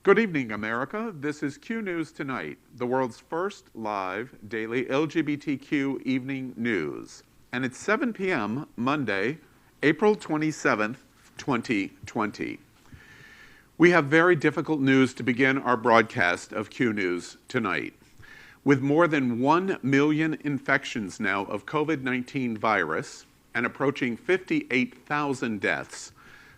Good evening, America. This is Q News Tonight, the world's first live daily LGBTQ evening news. And it's 7 p.m. Monday, April 27th, 2020. We have very difficult news to begin our broadcast of Q News Tonight. With more than 1 million infections now of COVID-19 virus and approaching 58,000 deaths,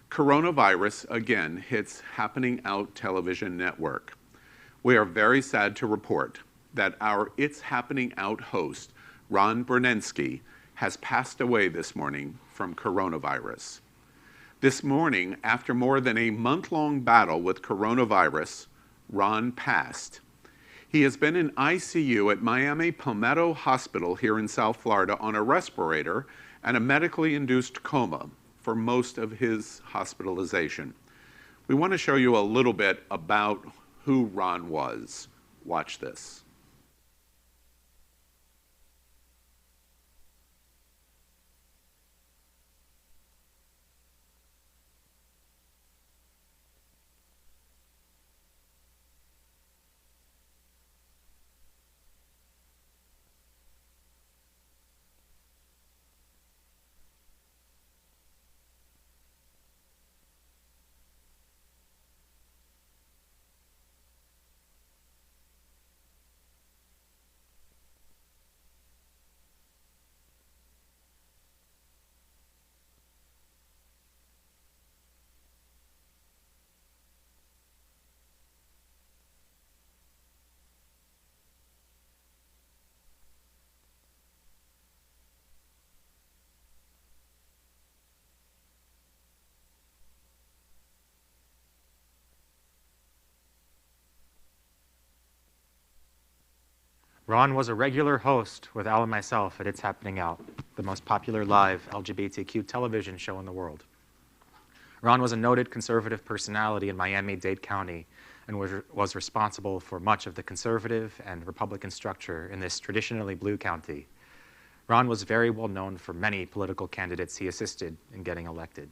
coronavirus again hits Happening Out television network. We are very sad to report that our It's Happening Out host, Ron Bernensky, has passed away this morning from coronavirus. This morning, after more than a month-long battle with coronavirus, Ron passed. He has been in ICU at Miami Palmetto Hospital here in South Florida on a respirator and a medically induced coma for most of his hospitalization. We want to show you a little bit about who Ron was. Watch this. Ron was a regular host with Al and myself at It's Happening Out, the most popular live LGBTQ television show in the world. Ron was a noted conservative personality in Miami-Dade County and was responsible for much of the conservative and Republican structure in this traditionally blue county. Ron was very well known for many political candidates he assisted in getting elected.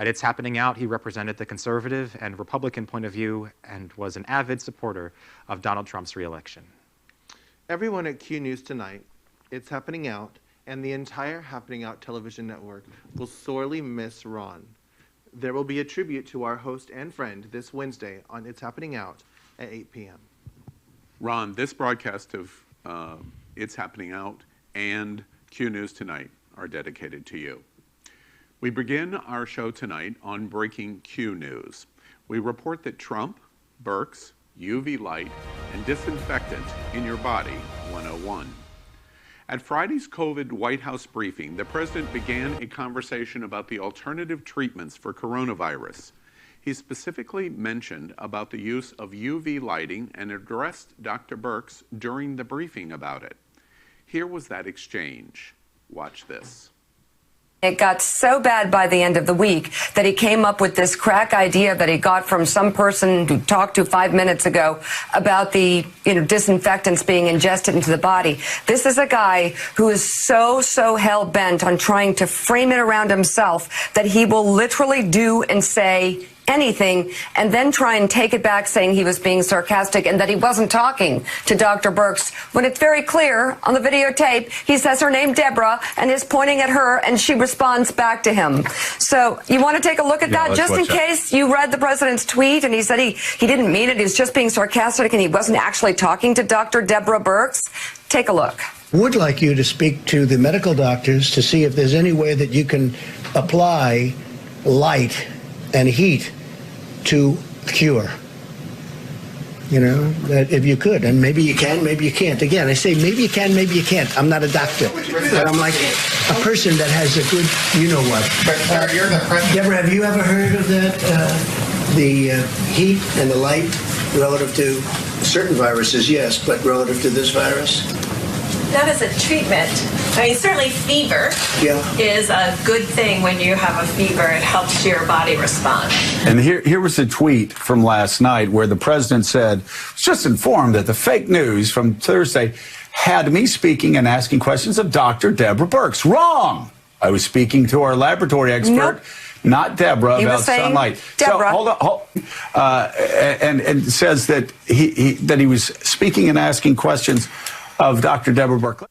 At It's Happening Out, he represented the conservative and Republican point of view and was an avid supporter of Donald Trump's re-election. Everyone at Q News Tonight, It's Happening Out, and the entire Happening Out television network will sorely miss Ron. There will be a tribute to our host and friend this Wednesday on It's Happening Out at 8 p.m. Ron, this broadcast of It's Happening Out and Q News Tonight are dedicated to you. We begin our show tonight on breaking Q News. We report that Trump, Birx, UV light, and disinfectant in your body 101. At Friday's COVID White House briefing, the president began a conversation about the alternative treatments for coronavirus. He specifically mentioned about the use of UV lighting and addressed Dr. Birx during the briefing about it. Here was that exchange. Watch this. It got so bad by the end of the week that he came up with this crack idea that he got from some person who talked to 5 minutes ago about the disinfectants being ingested into the body. This is a guy who is so hell-bent on trying to frame it around himself that he will literally do and say anything and then try and take it back saying he was being sarcastic and that he wasn't talking to Dr. Birx when it's very clear on the videotape he says her name Deborah and is pointing at her and she responds back to him. So you want to take a look at that just in case you read the president's tweet and he said he didn't mean it, he was just being sarcastic and he wasn't actually talking to Dr. Deborah Birx. Take a look. Would like you to speak to the medical doctors to see if there's any way that you can apply light and heat to cure. That if you could, and maybe you can, maybe you can't. Again, I say maybe you can, maybe you can't. I'm not a doctor, but I'm like a person that has a good, you-know-what. But you're the president. Deborah, have you ever heard of that? The heat and the light relative to certain viruses, yes, but relative to this virus? That is a treatment. I mean, certainly fever is a good thing when you have a fever. It helps your body respond. And here was a tweet from last night where the president said, just informed that the fake news from Thursday had me speaking and asking questions of Dr. Deborah Birx. Wrong! I was speaking to our laboratory expert, not Deborah, He about was saying sunlight. Deborah. So hold on, and says that he was speaking and asking questions of Dr. Deborah Berkeley.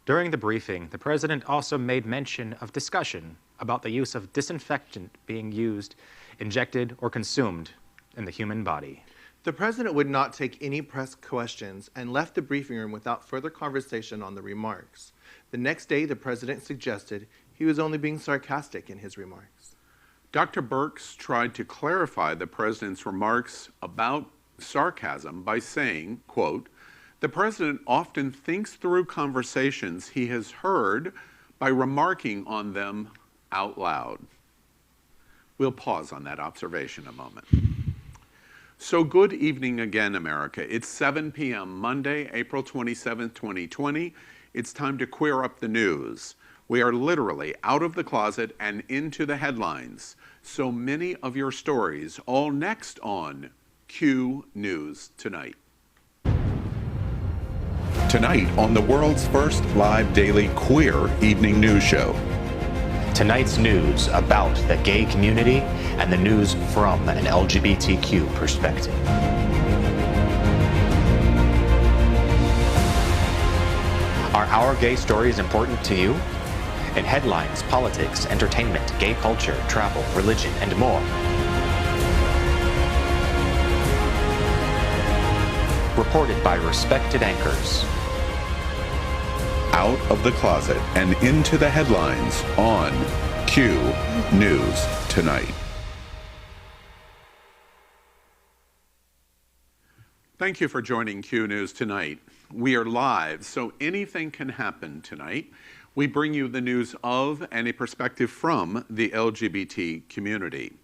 During the briefing, the president also made mention of discussion about the use of disinfectant being used, injected, or consumed in the human body. The president would not take any press questions and left the briefing room without further conversation on the remarks. The next day, the president suggested he was only being sarcastic in his remarks. Dr. Birx tried to clarify the president's remarks about sarcasm by saying, quote, "The president often thinks through conversations he has heard by remarking on them out loud." We'll pause on that observation a moment. So good evening again, America. It's 7 p.m. Monday, April 27, 2020. It's time to queer up the news. We are literally out of the closet and into the headlines. So many of your stories, all next on Q News Tonight. Tonight on the world's first live daily queer evening news show. Tonight's news about the gay community and the news from an LGBTQ perspective. Are our gay stories important to you? In headlines, politics, entertainment, gay culture, travel, religion, and more. Reported by respected anchors. Out of the closet and into the headlines on Q News Tonight. Thank you for joining Q News Tonight. We are live, so anything can happen tonight. We bring you the news of and a perspective from the LGBT community.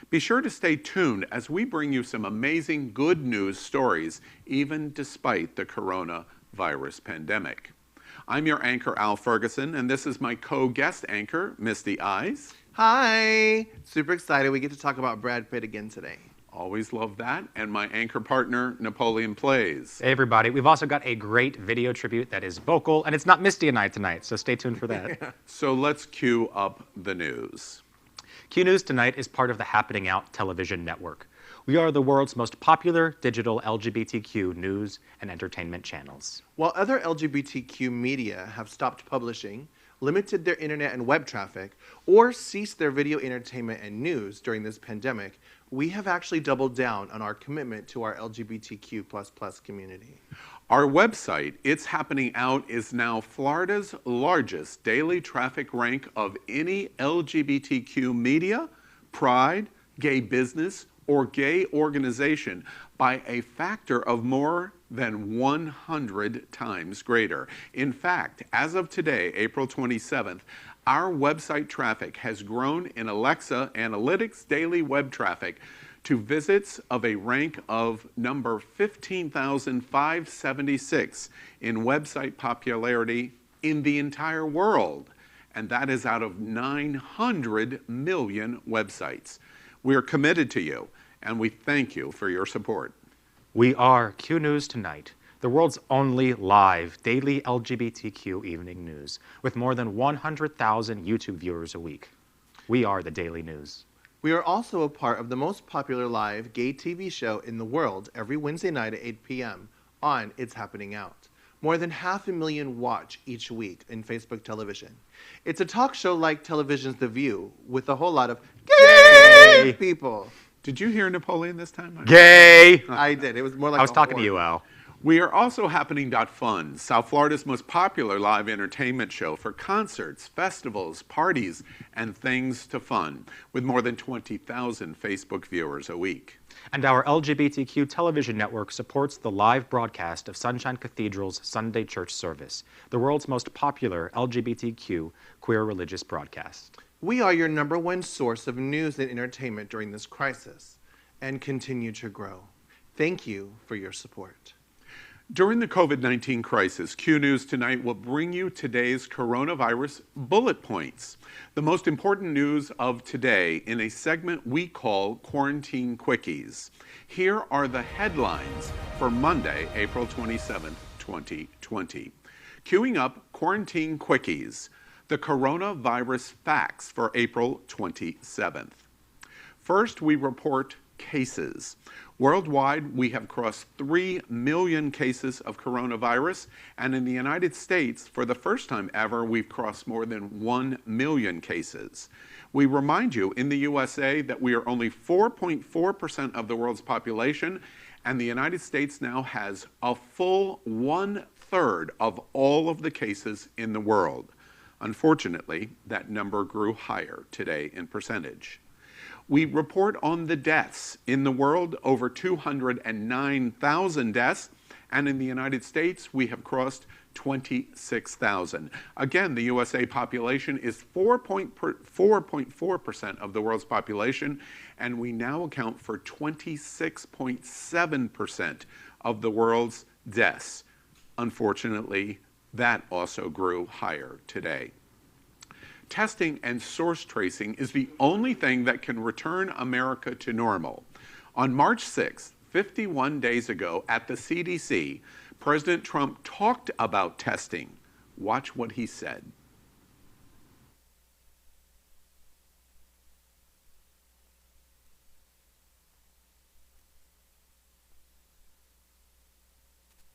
Be sure to stay tuned as we bring you some amazing good news stories, even despite the coronavirus pandemic. I'm your anchor, Al Ferguson, and this is my co-guest anchor, Misty Eyes. Hi! Super excited we get to talk about Brad Pitt again today. Always love that. And my anchor partner, Napoleon Plays. Hey everybody, we've also got a great video tribute that is vocal, and it's not Misty and I tonight, so stay tuned for that. So let's cue up the news. Q News Tonight is part of the Happening Out television network. We are the world's most popular digital LGBTQ news and entertainment channels. While other LGBTQ media have stopped publishing, limited their internet and web traffic, or ceased their video entertainment and news during this pandemic, we have actually doubled down on our commitment to our LGBTQ++ community. Our website, It's Happening Out, is now Florida's largest daily traffic rank of any LGBTQ media, pride, gay business, or gay organization by a factor of more than 100 times greater. In fact, as of today, April 27th, our website traffic has grown in Alexa Analytics daily web traffic to visits of a rank of number 15,576 in website popularity in the entire world. And that is out of 900 million websites. We are committed to you, and we thank you for your support. We are Q News Tonight, the world's only live daily LGBTQ evening news, with more than 100,000 YouTube viewers a week. We are the Daily News. We are also a part of the most popular live gay TV show in the world every Wednesday night at 8 p.m. on It's Happening Out. More than 500,000 watch each week in Facebook television. It's a talk show like television's The View with a whole lot of gay people. Did you hear Napoleon this time? Gay! I did. It was more like I was talking to you, Al. We are also Happening.Fun, South Florida's most popular live entertainment show for concerts, festivals, parties, and things to fun, with more than 20,000 Facebook viewers a week. And our LGBTQ television network supports the live broadcast of Sunshine Cathedral's Sunday Church Service, the world's most popular LGBTQ queer religious broadcast. We are your #1 source of news and entertainment during this crisis, and continue to grow. Thank you for your support. During the COVID-19 crisis, Q News Tonight will bring you today's coronavirus bullet points, the most important news of today in a segment we call Quarantine Quickies. Here are the headlines for Monday, April 27, 2020. Queuing up Quarantine Quickies. The coronavirus facts for April 27th. First, we report cases. Worldwide, we have crossed 3 million cases of coronavirus, and in the United States, for the first time ever, we've crossed more than 1 million cases. We remind you, in the USA, that we are only 4.4% of the world's population, and the United States now has a full 1/3 of all of the cases in the world. Unfortunately, that number grew higher today in percentage. We report on the deaths. In the world, over 209,000 deaths, and in the United States, we have crossed 26,000. Again, the USA population is 4.4% of the world's population, and we now account for 26.7% of the world's deaths. Unfortunately, that also grew higher today. Testing and source tracing is the only thing that can return America to normal. On March 6th, 51 days ago, at the CDC, President Trump talked about testing. Watch what he said.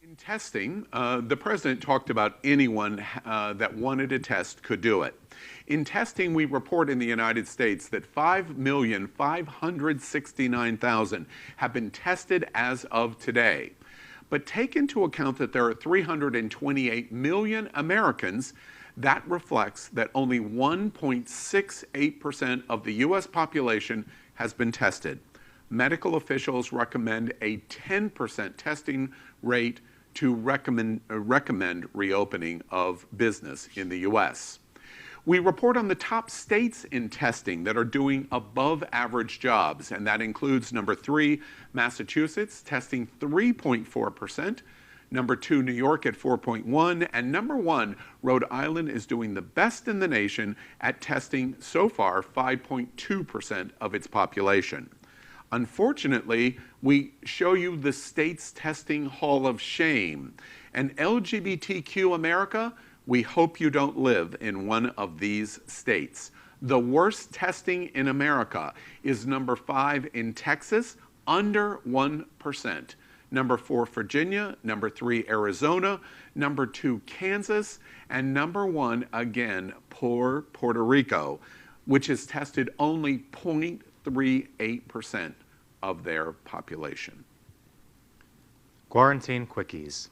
In testing, the president talked about anyone that wanted a test could do it. In testing, we report in the United States that 5,569,000 have been tested as of today. But take into account that there are 328 million Americans. That reflects that only 1.68% of the U.S. population has been tested. Medical officials recommend a 10% testing rate to recommend reopening of business in the U.S. We report on the top states in testing that are doing above average jobs, and that includes number 3, Massachusetts, testing 3.4%, number 2, New York at 4.1%, and number 1, Rhode Island is doing the best in the nation at testing so far 5.2% of its population. Unfortunately, we show you the state's testing hall of shame. And LGBTQ America, we hope you don't live in one of these states. The worst testing in America is number 5 in Texas, under 1%. Number 4, Virginia. Number 3, Arizona. Number 2, Kansas. And number 1, again, poor Puerto Rico, which has tested only 0.38% of their population. Quarantine quickies.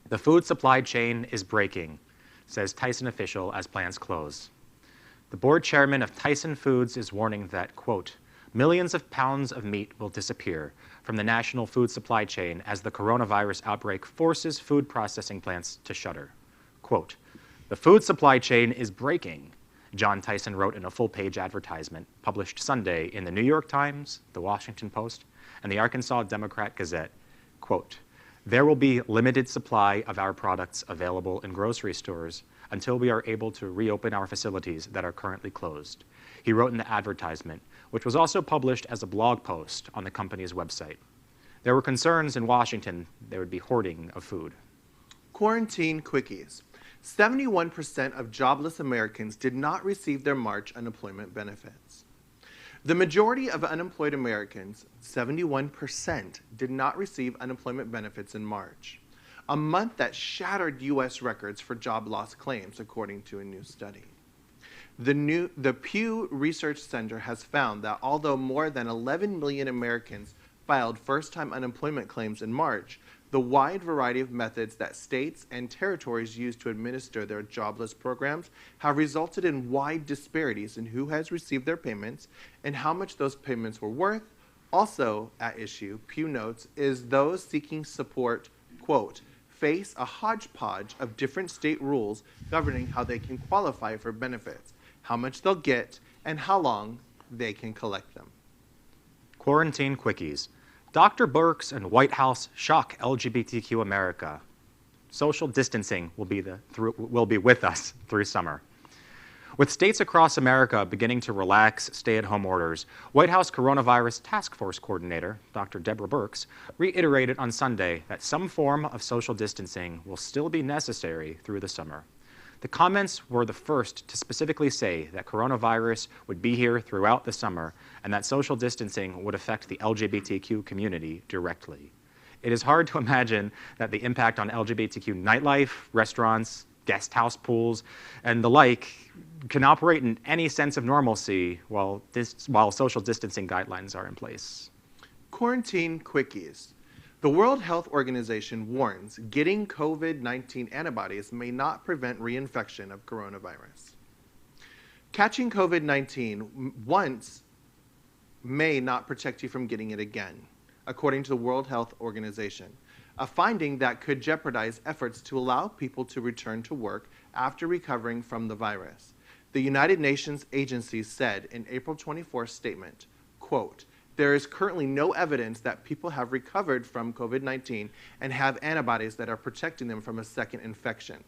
The food supply chain is breaking, says Tyson official as plants close. The board chairman of Tyson Foods is warning that, quote, millions of pounds of meat will disappear from the national food supply chain as the coronavirus outbreak forces food processing plants to shutter. Quote, the food supply chain is breaking, John Tyson wrote in a full-page advertisement published Sunday in the New York Times, the Washington Post, and the Arkansas Democrat-Gazette. Quote, there will be limited supply of our products available in grocery stores until we are able to reopen our facilities that are currently closed, he wrote in the advertisement, which was also published as a blog post on the company's website. There were concerns in Washington there would be hoarding of food. Quarantine quickies. 71% of jobless Americans did not receive their March unemployment benefits. The majority of unemployed Americans, 71%, did not receive unemployment benefits in March, a month that shattered U.S. records for job loss claims, according to a new study. The Pew Research Center has found that although more than 11 million Americans filed first-time unemployment claims in March, the wide variety of methods that states and territories use to administer their jobless programs have resulted in wide disparities in who has received their payments and how much those payments were worth. Also at issue, Pew notes, is those seeking support, quote, face a hodgepodge of different state rules governing how they can qualify for benefits, how much they'll get, and how long they can collect them. Quarantine quickies. Dr. Birx and White House shock LGBTQ America. Social distancing will be with us through summer. With states across America beginning to relax stay-at-home orders, White House Coronavirus Task Force Coordinator, Dr. Deborah Birx, reiterated on Sunday that some form of social distancing will still be necessary through the summer. The comments were the first to specifically say that coronavirus would be here throughout the summer and that social distancing would affect the LGBTQ community directly. It is hard to imagine that the impact on LGBTQ nightlife, restaurants, guest house pools, and the like can operate in any sense of normalcy while social distancing guidelines are in place. Quarantine quickies. The World Health Organization warns getting COVID-19 antibodies may not prevent reinfection of coronavirus. Catching COVID-19 once may not protect you from getting it again, according to the World Health Organization, a finding that could jeopardize efforts to allow people to return to work after recovering from the virus. The United Nations agency said in April 24th statement, quote, "There is currently no evidence that people have recovered from COVID-19 and have antibodies that are protecting them from a second infection."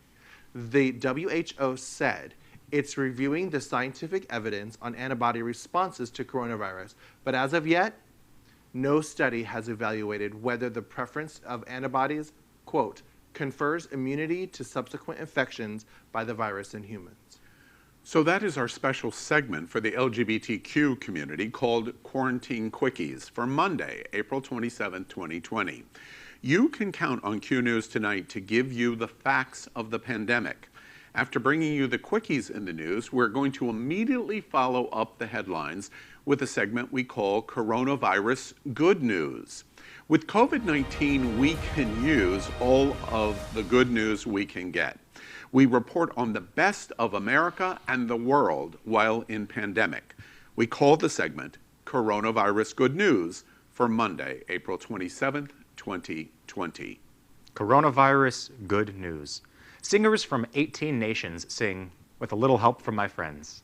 The WHO said it's reviewing the scientific evidence on antibody responses to coronavirus, but as of yet, no study has evaluated whether the preference of antibodies, quote, confers immunity to subsequent infections by the virus in humans. So that is our special segment for the LGBTQ community called Quarantine Quickies for Monday, April 27, 2020. You can count on Q News Tonight to give you the facts of the pandemic. After bringing you the quickies in the news, we're going to immediately follow up the headlines with a segment we call Coronavirus Good News. With COVID-19, we can use all of the good news we can get. We report on the best of America and the world while in pandemic. We call the segment Coronavirus Good News for Monday, April 27th, 2020. Coronavirus Good News. Singers from 18 nations sing With a Little Help from My Friends.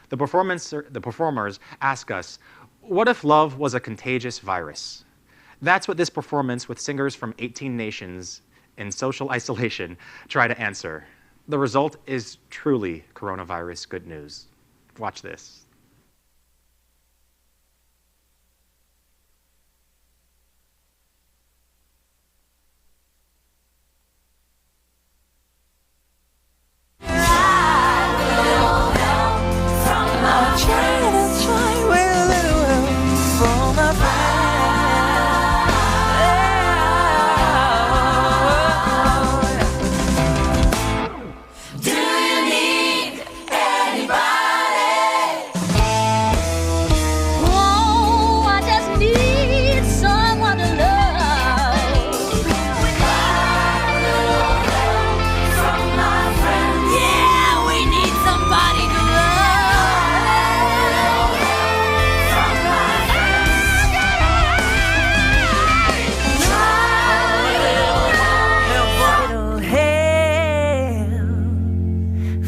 The performers ask us, what if love was a contagious virus? That's what this performance with singers from 18 nations in social isolation try to answer. The result is truly coronavirus good news. Watch this.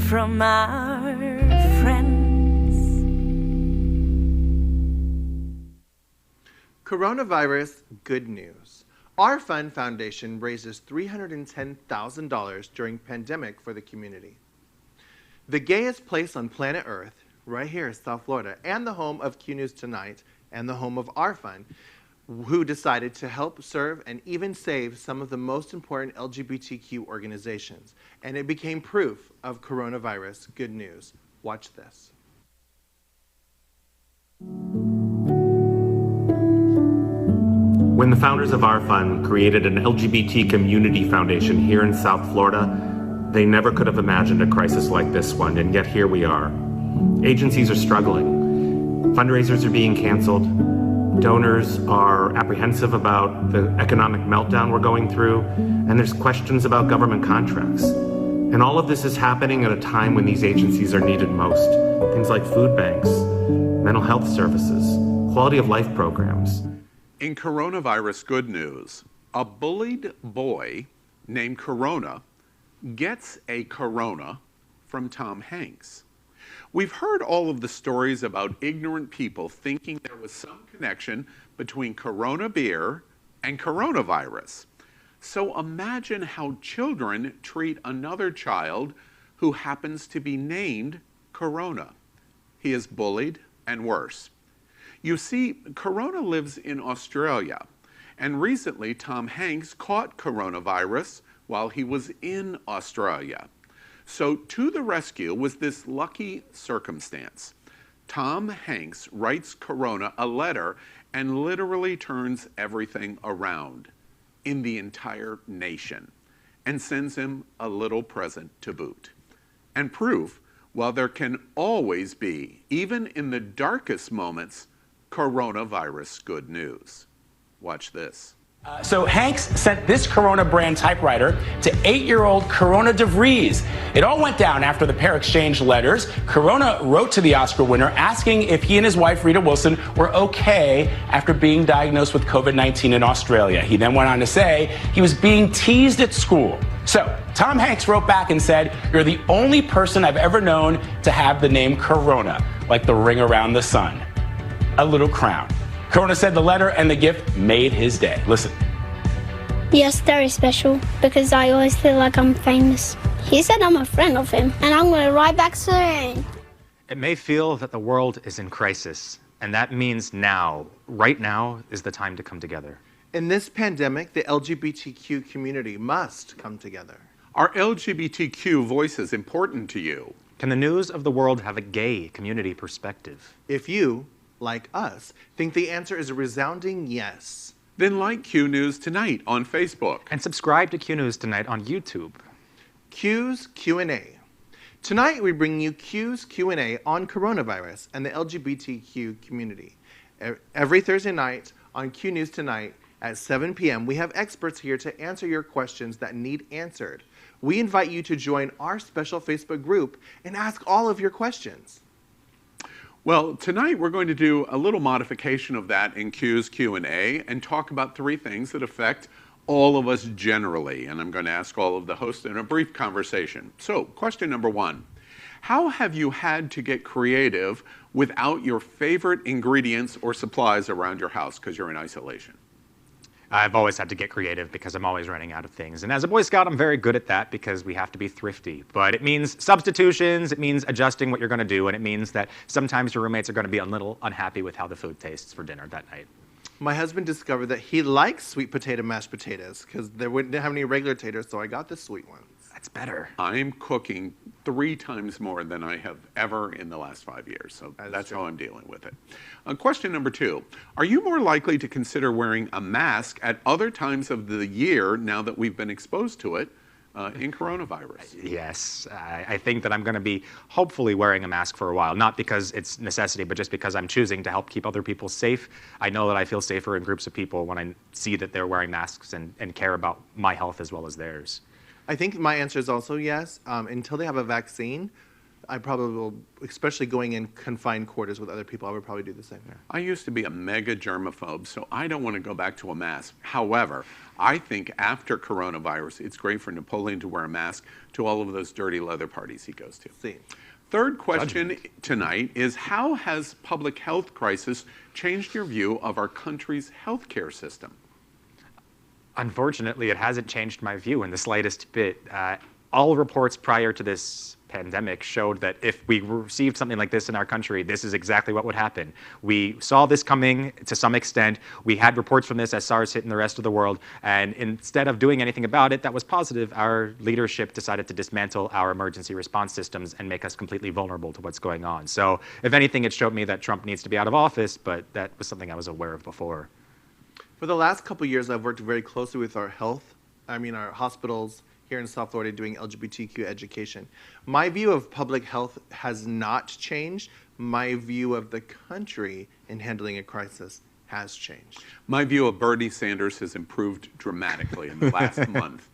From our friends. Coronavirus good news. Our Fun Foundation raises $310,000 during pandemic for the community. The gayest place on planet Earth, right here in South Florida, and the home of Q News Tonight, and the home of Our Fun, who decided to help serve and even save some of the most important LGBTQ organizations. And it became proof of coronavirus good news. Watch this. When the founders of Our Fun created an LGBT community foundation here in South Florida, they never could have imagined a crisis like this one, and yet here we are. Agencies are struggling. Fundraisers are being canceled. Donors are apprehensive about the economic meltdown we're going through, and there's questions about government contracts. And all of this is happening at a time when these agencies are needed most. Things like food banks, mental health services, quality of life programs. In coronavirus good news, a bullied boy named Corona gets a corona from Tom Hanks. We've heard all of the stories about ignorant people thinking there was some connection between Corona beer and coronavirus. So imagine how children treat another child who happens to be named Corona. He is bullied and worse. You see, Corona lives in Australia, and recently Tom Hanks caught coronavirus while he was in Australia. So to the rescue was this lucky circumstance. Tom Hanks writes Corona a letter and literally turns everything around in the entire nation and sends him a little present to boot. And proof, while there can always be, even in the darkest moments, coronavirus good news. Watch this. So Hanks sent this Corona brand typewriter to 8-year-old Corona DeVries. It all went down after the pair exchanged letters. Corona wrote to the Oscar winner asking if he and his wife Rita Wilson were okay after being diagnosed with COVID-19 in Australia. He then went on to say he was being teased at school. So Tom Hanks wrote back and said, "You're the only person I've ever known to have the name Corona, like the ring around the sun. A little crown." Corona said the letter and the gift made his day. Listen. Yes, very special, because I always feel like I'm famous. He said I'm a friend of him, and I'm going to write back soon. It may feel that the world is in crisis, and that means now, right now, is the time to come together. In this pandemic, the LGBTQ community must come together. Are LGBTQ voices important to you? Can the news of the world have a gay community perspective? If you, like us, think the answer is a resounding yes, then like Q News Tonight on Facebook. And subscribe to Q News Tonight on YouTube. Q's Q&A. Tonight we bring you Q's Q&A on coronavirus and the LGBTQ community. Every Thursday night on Q News Tonight at 7 p.m. we have experts here to answer your questions that need answered. We invite you to join our special Facebook group and ask all of your questions. Well, tonight we're going to do a little modification of that in Q's Q&A and talk about 3 things that affect all of us generally. And I'm going to ask all of the hosts in a brief conversation. So, question number 1. How have you had to get creative without your favorite ingredients or supplies around your house because you're in isolation? I've always had to get creative because I'm always running out of things. And as a Boy Scout, I'm very good at that because we have to be thrifty. But it means substitutions, it means adjusting what you're going to do, and it means that sometimes your roommates are going to be a little unhappy with how the food tastes for dinner that night. My husband discovered that he likes sweet potato mashed potatoes because they wouldn't have any regular taters, so I got the sweet ones. That's better. I'm cooking 3 times more than I have ever in the last 5 years, so that's how I'm dealing with it. Question number 2. Are you more likely to consider wearing a mask at other times of the year now that we've been exposed to it in coronavirus? Yes, I think that I'm going to be hopefully wearing a mask for a while, not because it's necessity, but just because I'm choosing to help keep other people safe. I know that I feel safer in groups of people when I see that they're wearing masks and care about my health as well as theirs. I think my answer is also yes. Until they have a vaccine, I probably will, especially going in confined quarters with other people, I would probably do the same. I used to be a mega germaphobe, so I don't want to go back to a mask. However, I think after coronavirus, it's great for Napoleon to wear a mask to all of those dirty leather parties he goes to. See. Third question tonight is, how has public health crisis changed your view of our country's healthcare system? Unfortunately, it hasn't changed my view in the slightest bit. All reports prior to this pandemic showed that if we received something like this in our country, this is exactly what would happen. We saw this coming to some extent. We had reports from this as SARS hit in the rest of the world. And instead of doing anything about it that was positive, our leadership decided to dismantle our emergency response systems and make us completely vulnerable to what's going on. So if anything, it showed me that Trump needs to be out of office, but that was something I was aware of before. For the last couple of years, I've worked very closely with our our hospitals here in South Florida doing LGBTQ education. My view of public health has not changed. My view of the country in handling a crisis has changed. My view of Bernie Sanders has improved dramatically in the last month.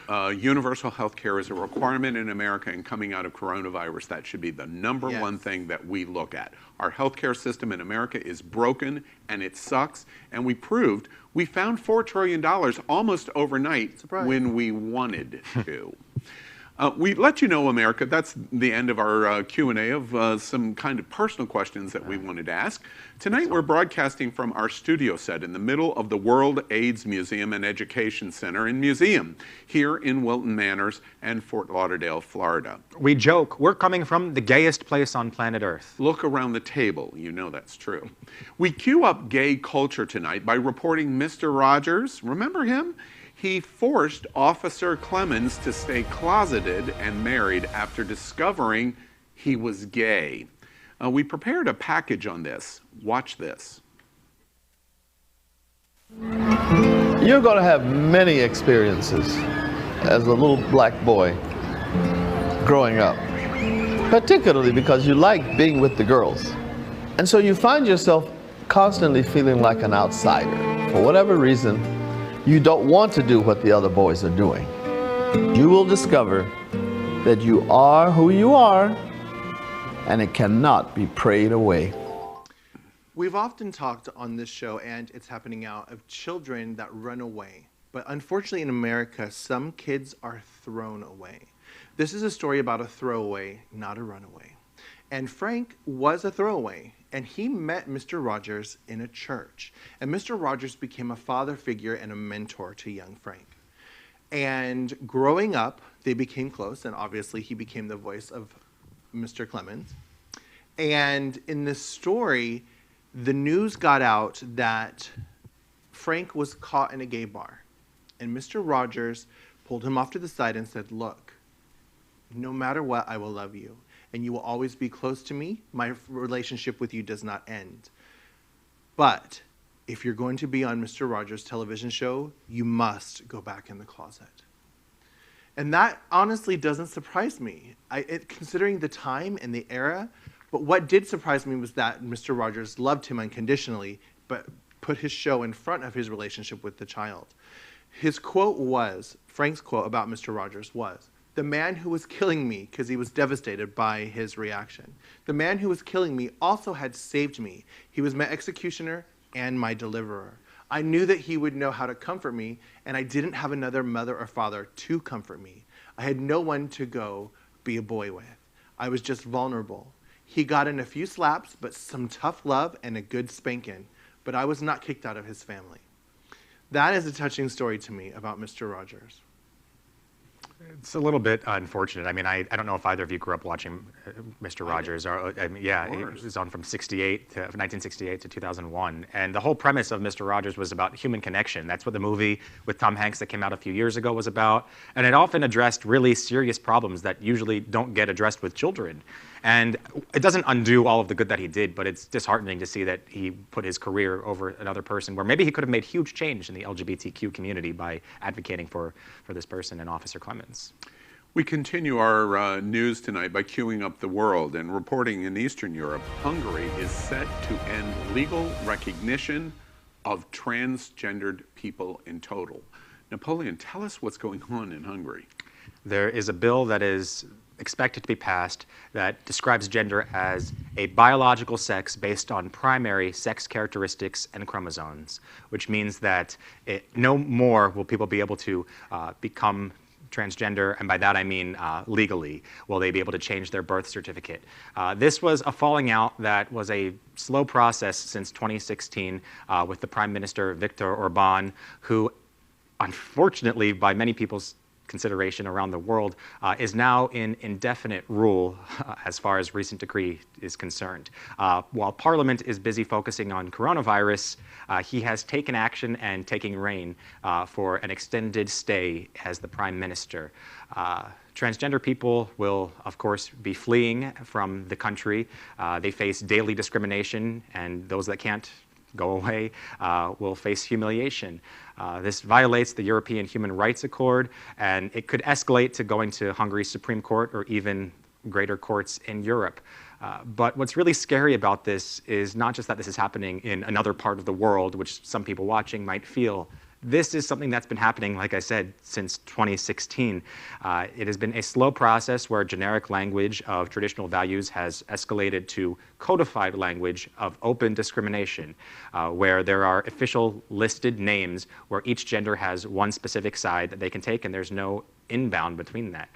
Universal health care is a requirement in America, and coming out of coronavirus, that should be the number one thing that we look at. Our healthcare system in America is broken, and it sucks, and we found $4 trillion almost overnight when we wanted to. We let you know, America, that's the end of our Q&A of some kind of personal questions that we wanted to ask. Tonight we're broadcasting from our studio set in the middle of the World AIDS Museum and Education Center and Museum here in Wilton Manors and Fort Lauderdale, Florida. We joke, we're coming from the gayest place on planet Earth. Look around the table, you know that's true. We cue up gay culture tonight by reporting Mr. Rogers. Remember him? He forced Officer Clemens to stay closeted and married after discovering he was gay. We prepared a package on this. Watch this. You're going to have many experiences as a little black boy growing up, particularly because you like being with the girls. And so you find yourself constantly feeling like an outsider. For whatever reason, you don't want to do what the other boys are doing. You will discover that you are who you are, and it cannot be prayed away. We've often talked on this show, and it's happening out, of children that run away. But unfortunately in America, some kids are thrown away. This is a story about a throwaway, not a runaway. And Frank was a throwaway, and he met Mr. Rogers in a church. And Mr. Rogers became a father figure and a mentor to young Frank. And growing up, they became close, and obviously he became the voice of Mr. Clemens. And in this story, the news got out that Frank was caught in a gay bar. And Mr. Rogers pulled him off to the side and said, look, no matter what, I will love you. And you will always be close to me. My relationship with you does not end. But if you're going to be on Mr. Rogers' television show, you must go back in the closet. And that honestly doesn't surprise me, considering the time and the era. But what did surprise me was that Mr. Rogers loved him unconditionally, but put his show in front of his relationship with the child. His quote was, Frank's quote about Mr. Rogers was, "The man who was killing me," because he was devastated by his reaction, "the man who was killing me also had saved me. He was my executioner and my deliverer. I knew that he would know how to comfort me, and I didn't have another mother or father to comfort me. I had no one to go be a boy with. I was just vulnerable. He got in a few slaps, but some tough love and a good spanking, but I was not kicked out of his family." That is a touching story to me about Mr. Rogers. It's a little bit unfortunate. I mean, I don't know if either of you grew up watching Mr. Rogers. Or, I mean, yeah, it was on from 1968 to 2001. And the whole premise of Mr. Rogers was about human connection. That's what the movie with Tom Hanks that came out a few years ago was about. And it often addressed really serious problems that usually don't get addressed with children. And it doesn't undo all of the good that he did, but it's disheartening to see that he put his career over another person where maybe he could have made huge change in the LGBTQ community by advocating for this person and Officer Clemens. We continue our news tonight by queuing up the world and reporting in Eastern Europe, Hungary is set to end legal recognition of transgendered people in total. Napoleon, tell us what's going on in Hungary. There is a bill that is expected to be passed that describes gender as a biological sex based on primary sex characteristics and chromosomes, which means that no more will people be able to become transgender, and by that I mean legally, will they be able to change their birth certificate. This was a falling out that was a slow process since 2016 with the Prime Minister Viktor Orban, who unfortunately by many people's consideration around the world is now in indefinite rule as far as recent decree is concerned. While Parliament is busy focusing on coronavirus, he has taken action and taking reign for an extended stay as the Prime Minister. Transgender people will, of course, be fleeing from the country. They face daily discrimination, and those that can't go away will face humiliation. This violates the European Human Rights Accord, and it could escalate to going to Hungary's Supreme Court or even greater courts in Europe. But what's really scary about this is not just that this is happening in another part of the world, which some people watching might feel. This is something that's been happening, like I said, since 2016. It has been a slow process where generic language of traditional values has escalated to codified language of open discrimination, where there are official listed names where each gender has one specific side that they can take, and there's no inbound between that.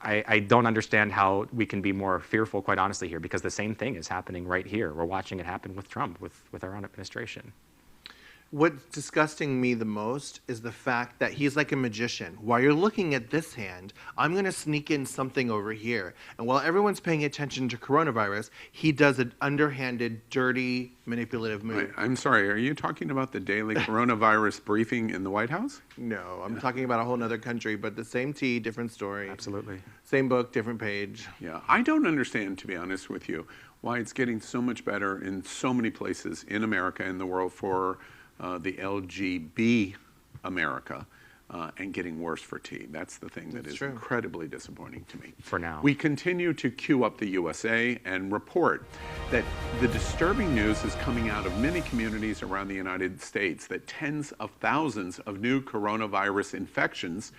I don't understand how we can be more fearful, quite honestly, here, because the same thing is happening right here. We're watching it happen with Trump, with our own administration. What's disgusting me the most is the fact that he's like a magician. While you're looking at this hand, I'm going to sneak in something over here. And while everyone's paying attention to coronavirus, he does an underhanded, dirty, manipulative move. Wait, I'm sorry, are you talking about the daily coronavirus briefing in the White House? No, I'm talking about a whole other country, but the same tea, different story. Absolutely. Same book, different page. Yeah, I don't understand, to be honest with you, why it's getting so much better in so many places in America and the world for the LGB America, and getting worse for T. That's the thing that is incredibly disappointing to me. For now. We continue to queue up the USA and report that the disturbing news is coming out of many communities around the United States that tens of thousands of new coronavirus infections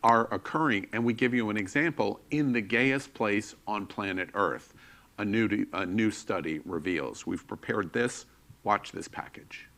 are occurring. And we give you an example in the gayest place on planet Earth. A new study reveals. We've prepared this. Watch this package.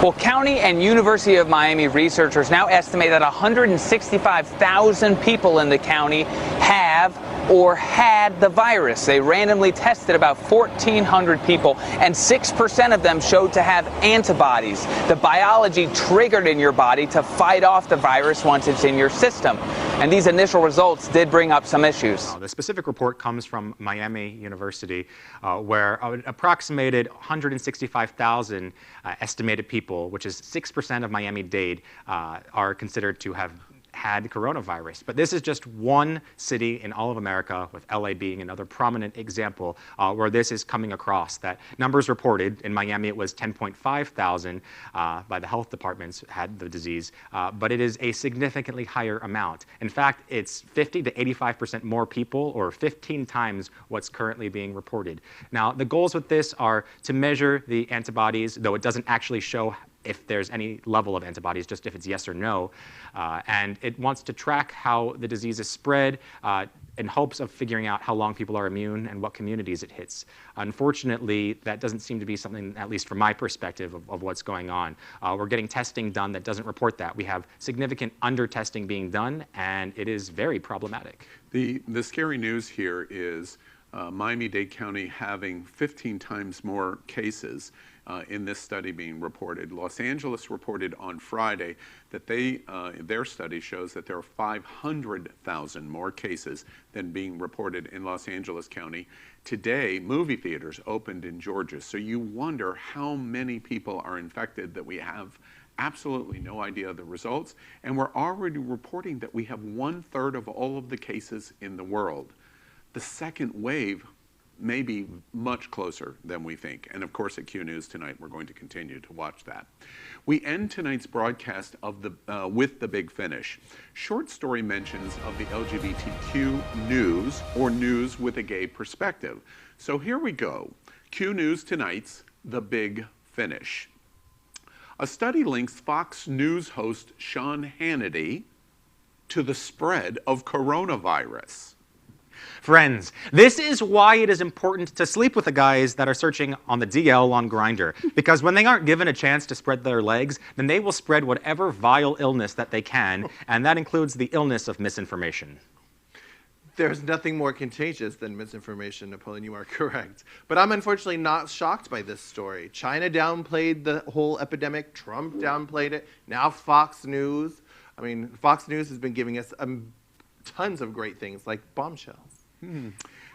Well, County and University of Miami researchers now estimate that 165,000 people in the county have or had the virus. They randomly tested about 1,400 people, and 6% of them showed to have antibodies, the biology triggered in your body to fight off the virus once it's in your system. And these initial results did bring up some issues. The specific report comes from Miami University, where an approximated 165,000 estimated people, which is 6% of Miami-Dade, are considered to have had coronavirus. But this is just one city in all of America, with LA being another prominent example, where this is coming across. That numbers reported, in Miami it was 10.5 thousand by the health departments had the disease, but it is a significantly higher amount. In fact, it's 50 to 85% more people, or 15 times what's currently being reported. Now, the goals with this are to measure the antibodies, though it doesn't actually show if there's any level of antibodies, just if it's yes or no. And it wants to track how the disease is spread in hopes of figuring out how long people are immune and what communities it hits. Unfortunately, that doesn't seem to be something, at least from my perspective, of what's going on. We're getting testing done that doesn't report that. We have significant under-testing being done, and it is very problematic. The scary news here is Miami-Dade County having 15 times more cases in this study being reported. Los Angeles reported on Friday that their study shows that there are 500,000 more cases than being reported in Los Angeles County. Today, movie theaters opened in Georgia, so you wonder how many people are infected that we have absolutely no idea of the results, and we're already reporting that we have 1/3 of all of the cases in the world. The second wave may be much closer than we think. And of course, at Q News tonight, we're going to continue to watch that. We end tonight's broadcast with The Big Finish. Short story mentions of the LGBTQ news, or news with a gay perspective. So here we go. Q News tonight's The Big Finish. A study links Fox News host Sean Hannity to the spread of coronavirus. Friends, this is why it is important to sleep with the guys that are searching on the DL on Grindr. Because when they aren't given a chance to spread their legs, then they will spread whatever vile illness that they can, and that includes the illness of misinformation. There's nothing more contagious than misinformation, Napoleon, you are correct. But I'm unfortunately not shocked by this story. China downplayed the whole epidemic, Trump downplayed it, now Fox News. I mean, Fox News has been giving us tons of great things like bombshells.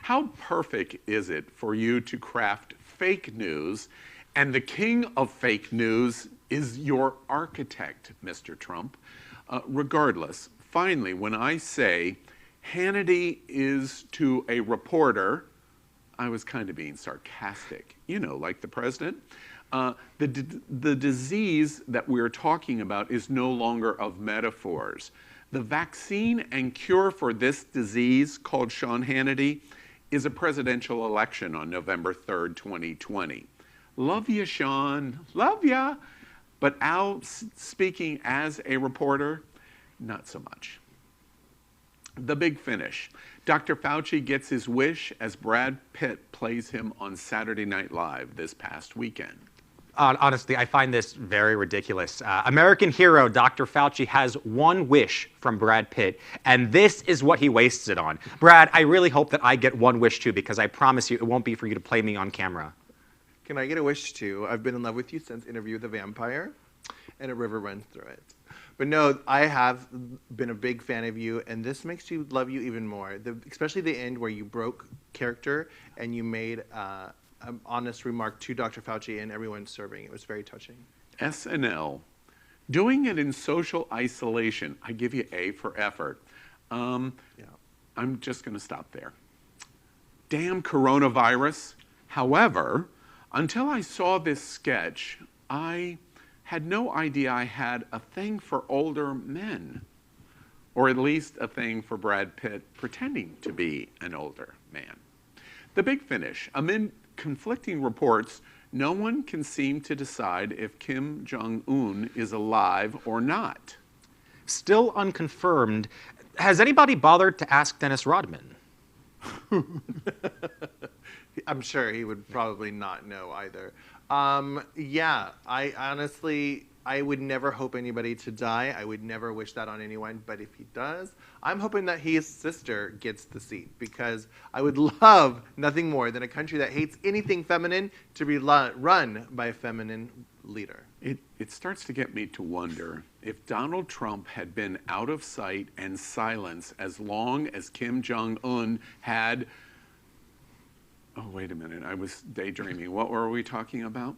How perfect is it for you to craft fake news, and the king of fake news is your architect, Mr. Trump? Regardless, finally, when I say Hannity is to a reporter, I was kind of being sarcastic, you know, like the president. The disease that we're talking about is no longer of metaphors. The vaccine and cure for this disease, called Sean Hannity, is a presidential election on November 3rd, 2020. Love ya, Sean. Love ya. But Al, speaking as a reporter, not so much. The Big Finish. Dr. Fauci gets his wish as Brad Pitt plays him on Saturday Night Live this past weekend. Honestly, I find this very ridiculous. American hero Dr. Fauci has one wish from Brad Pitt, and this is what he wastes it on. Brad, I really hope that I get one wish too, because I promise you it won't be for you to play me on camera. Can I get a wish too? I've been in love with you since Interview with the Vampire, and a river runs through it. But no, I have been a big fan of you, and this makes you love you even more. Especially the end where you broke character and you made an honest remark to Dr. Fauci and everyone serving. It was very touching. SNL, doing it in social isolation. I give you A for effort. I'm just going to stop there. Damn coronavirus. However, until I saw this sketch, I had no idea I had a thing for older men, or at least a thing for Brad Pitt pretending to be an older man. The big finish. Amid conflicting reports, no one can seem to decide if Kim Jong-un is alive or not. Still unconfirmed. Has anybody bothered to ask Dennis Rodman? I'm sure he would probably not know either. Yeah, I honestly, I would never hope anybody to die. I would never wish that on anyone. But if he does, I'm hoping that his sister gets the seat, because I would love nothing more than a country that hates anything feminine to be run by a feminine leader. It starts to get me to wonder if Donald Trump had been out of sight and silence as long as Kim Jong-un had... Oh, wait a minute. I was daydreaming. What were we talking about?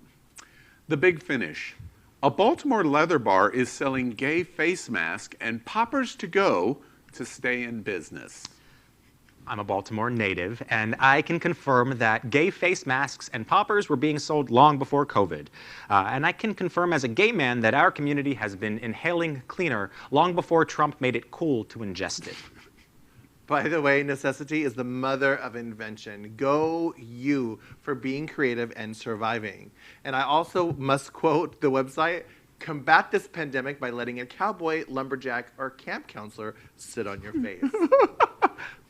The big finish. A Baltimore leather bar is selling gay face masks and poppers to go to stay in business. I'm a Baltimore native, and I can confirm that gay face masks and poppers were being sold long before COVID. And I can confirm as a gay man that our community has been inhaling cleaner long before Trump made it cool to ingest it. By the way, necessity is the mother of invention. Go you for being creative and surviving. And I also must quote the website, combat this pandemic by letting a cowboy, lumberjack, or camp counselor sit on your face.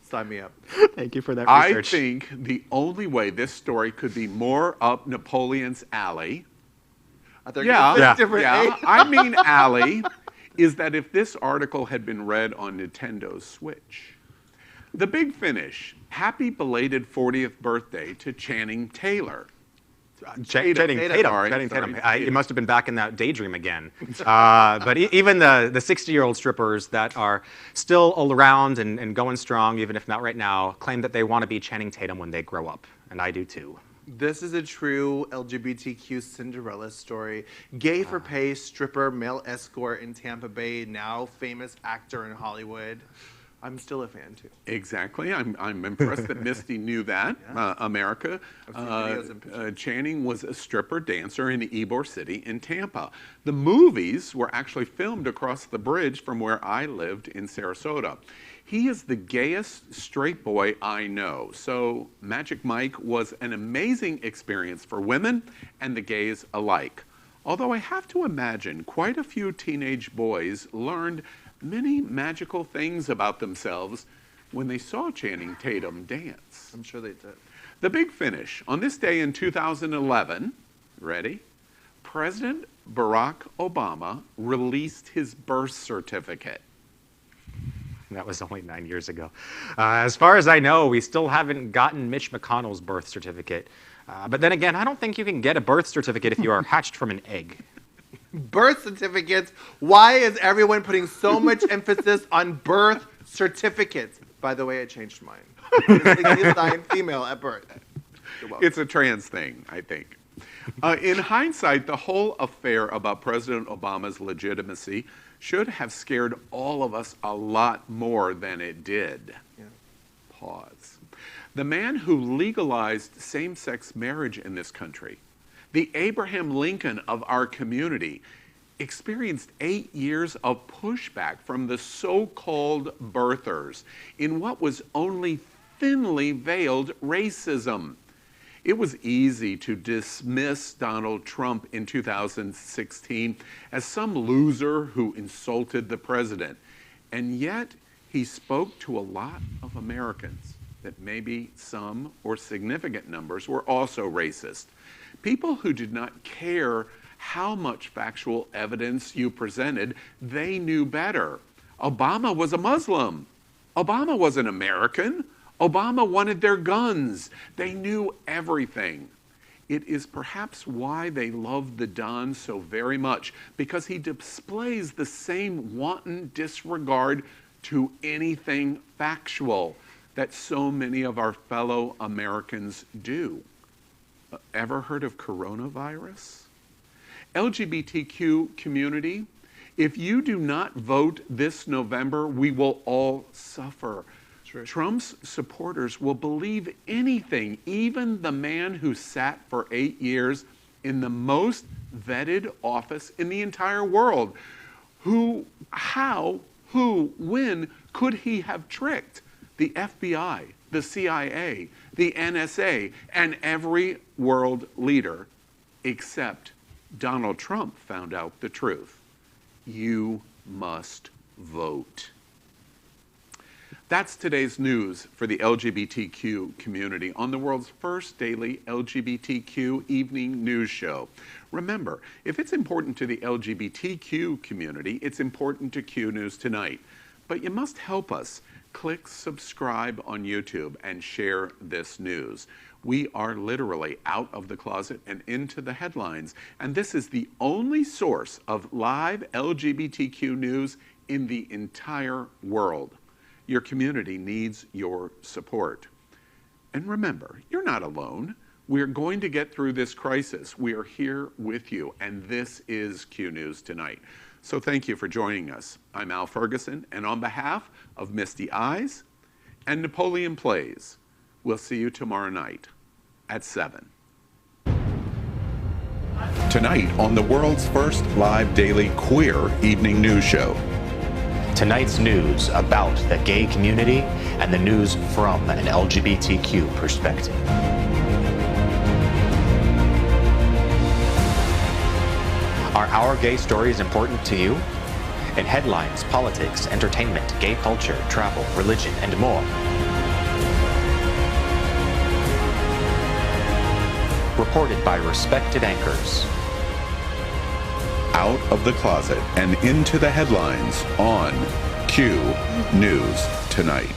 Sign me up. Thank you for that research. I think the only way this story could be more up Napoleon's alley, I mean alley, is that if this article had been read on Nintendo's Switch. The big finish. Happy belated 40th birthday to Channing Taylor. Channing Tatum. It must have been back in that daydream again. But even the 60-year-old strippers that are still around and going strong, even if not right now, claim that they want to be Channing Tatum when they grow up. And I do too. This is a true LGBTQ Cinderella story. Gay for pay stripper, male escort in Tampa Bay, now famous actor in Hollywood. I'm still a fan too. Exactly. I'm impressed that Misty knew that. Yeah. America. Channing was a stripper dancer in Ybor City in Tampa. The movies were actually filmed across the bridge from where I lived in Sarasota. He is the gayest straight boy I know. So Magic Mike was an amazing experience for women and the gays alike. Although I have to imagine quite a few teenage boys learned many magical things about themselves when they saw Channing Tatum dance. I'm sure they did. The big finish. On this day in 2011, ready? President Barack Obama released his birth certificate. That was only 9 years ago. As far as I know, we still haven't gotten Mitch McConnell's birth certificate. But then again, I don't think you can get a birth certificate if you are hatched from an egg. Birth certificates. Why is everyone putting so much emphasis on birth certificates? By the way, I changed mine. It's assigned female at birth. It's a trans thing, I think. In hindsight, the whole affair about President Obama's legitimacy should have scared all of us a lot more than it did. Yeah. Pause. The man who legalized same-sex marriage in this country, the Abraham Lincoln of our community, experienced 8 years of pushback from the so-called birthers in what was only thinly veiled racism. It was easy to dismiss Donald Trump in 2016 as some loser who insulted the president. And yet, he spoke to a lot of Americans that maybe some or significant numbers were also racist. People who did not care how much factual evidence you presented, they knew better. Obama was a Muslim. Obama was an American. Obama wanted their guns. They knew everything. It is perhaps why they love the Don so very much, because he displays the same wanton disregard to anything factual that so many of our fellow Americans do. Ever heard of coronavirus? LGBTQ community, if you do not vote this November, we will all suffer. Trump's supporters will believe anything, even the man who sat for 8 years in the most vetted office in the entire world. When could he have tricked the FBI, the CIA, the NSA, and every world leader except Donald Trump found out the truth? You must vote. That's today's news for the LGBTQ community on the world's first daily LGBTQ evening news show. Remember, if it's important to the LGBTQ community, it's important to Q News Tonight. But you must help us. Click subscribe on YouTube and share this news. We are literally out of the closet and into the headlines, and this is the only source of live LGBTQ news in the entire world. Your community needs your support. And remember, you're not alone. We're going to get through this crisis. We are here with you, and this is Q News Tonight. So thank you for joining us. I'm Al Ferguson, and on behalf of Misty Eyes and Napoleon Plays, we'll see you tomorrow night at 7. Tonight on the world's first live daily queer evening news show. Tonight's news about the gay community and the news from an LGBTQ perspective. Are our gay stories important to you? In headlines, politics, entertainment, gay culture, travel, religion, and more. Reported by respected anchors. Out of the closet and into the headlines on Q News Tonight.